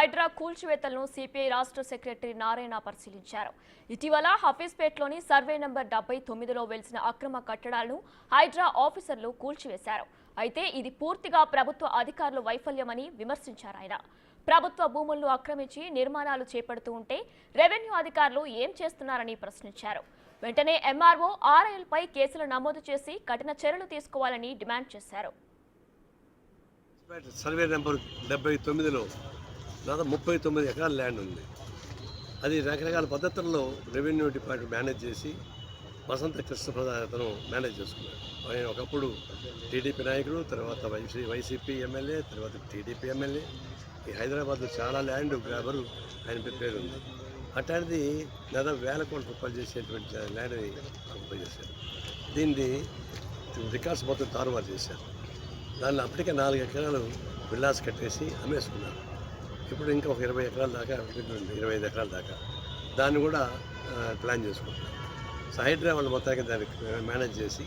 Hydraa కూల్చివేతలను CPI రాష్ట్ర secretary Narayana పరిశీలించారు. ఇటీవల హఫీజ్పేట్లోని సర్వే నంబర్ 79లో వెలిసిన అక్రమ కట్టడాలను హైడ్రా ఆఫీసర్లు కూల్చివేశారు. అయితే ఇది పూర్తిగా ప్రభుత్వ అధికారుల వైఫల్యమని విమర్శించారు ఆయన. ప్రభుత్వ భూములను ఆక్రమించి నిర్మాణాలు చేపడుతూ ఉంటే రెవెన్యూ అధికారులు ఏం చేస్తున్నారని ప్రశ్నించారు. వెంటనే ఎంఆర్ఓ ఆర్ఐఎల్పై కేసులు నమోదు చేసి కఠిన చర్యలు తీసుకోవాలని డిమాండ్ చేశారు. సర్వే నెంబర్ 79లో దాదాపు 39 ఎకరాల ల్యాండ్ ఉంది. అది రకరకాల పద్ధతుల్లో రెవెన్యూ డిపార్ట్మెంట్ మేనేజ్ చేసి వసంత కృష్ణప్రసాద్ అతను మేనేజ్ చేసుకున్నాడు. ఆయన ఒకప్పుడు టీడీపీ నాయకుడు, తర్వాత వైసీపీ ఎమ్మెల్యే, తర్వాత టీడీపీ ఎమ్మెల్యే. ఈ హైదరాబాద్లో చాలా ల్యాండ్ గ్రాబరు ఆయన పేరు ఉంది. అట్లాంటిది దాదాపు వేల కోట్ల రూపాయలు చేసేటువంటి ల్యాండ్ని ఆక్యుపై చేశారు. దీన్ని రికార్డ్స్ మొత్తం తారుమారు చేశారు. దానిలో అప్పటికే 4 ఎకరాలు విల్లాస్ కట్టేసి అమ్మేసుకున్నారు. ఇప్పుడు ఇంకా ఒక 20 ఎకరాల దాకా, 25 ఎకరాల దాకా దాన్ని కూడా ప్లాన్ చేసుకుంటున్నారు. సో హైడ్రా వాళ్ళు మొత్తానికి దాన్ని మేనేజ్ చేసి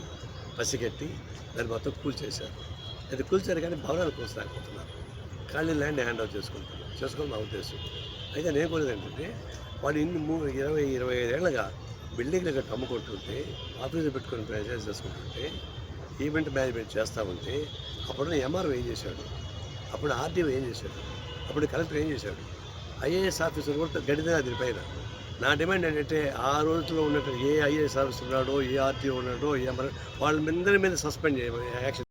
పసిగట్టి దాన్ని మొత్తం కూల్చేశారు. అది కూల్చారు కానీ భవనాలు కూల్చలేకపోతున్నారు. ఖాళీ ల్యాండ్ హ్యాండ్ ఓవర్ చేసుకొని మా ఉద్దేశం. అయితే నేను కోరేది ఏంటంటే వాళ్ళు ఇన్ని 20-25 ఏళ్ళగా బిల్డింగ్లు గట్టు అమ్ముకుంటుంటే, ఆఫీసులు పెట్టుకొని ప్రజెస్ చేసుకుంటుంటే, ఈవెంట్ మేనేజ్మెంట్ చేస్తూ ఉంటే అప్పుడు ఎంఆర్ఓ ఏం చేశాడు, అప్పుడు ఆర్డీఓ ఏం చేశాడు, అప్పుడు కలెక్టర్ ఏం చేశాడు, ఐఏఎస్ ఆఫీసర్ కూడా గడిదే దీనిపైన. నా డిమాండ్ ఏంటంటే ఆ రోజుల్లో ఉన్నట్టు ఏ ఐఏఎస్ ఆఫీసర్ ఉన్నాడో, ఏ ఆర్టీఓ ఉన్నాడో, వాళ్ళ మీద సస్పెండ్ చేయ యాక్షన్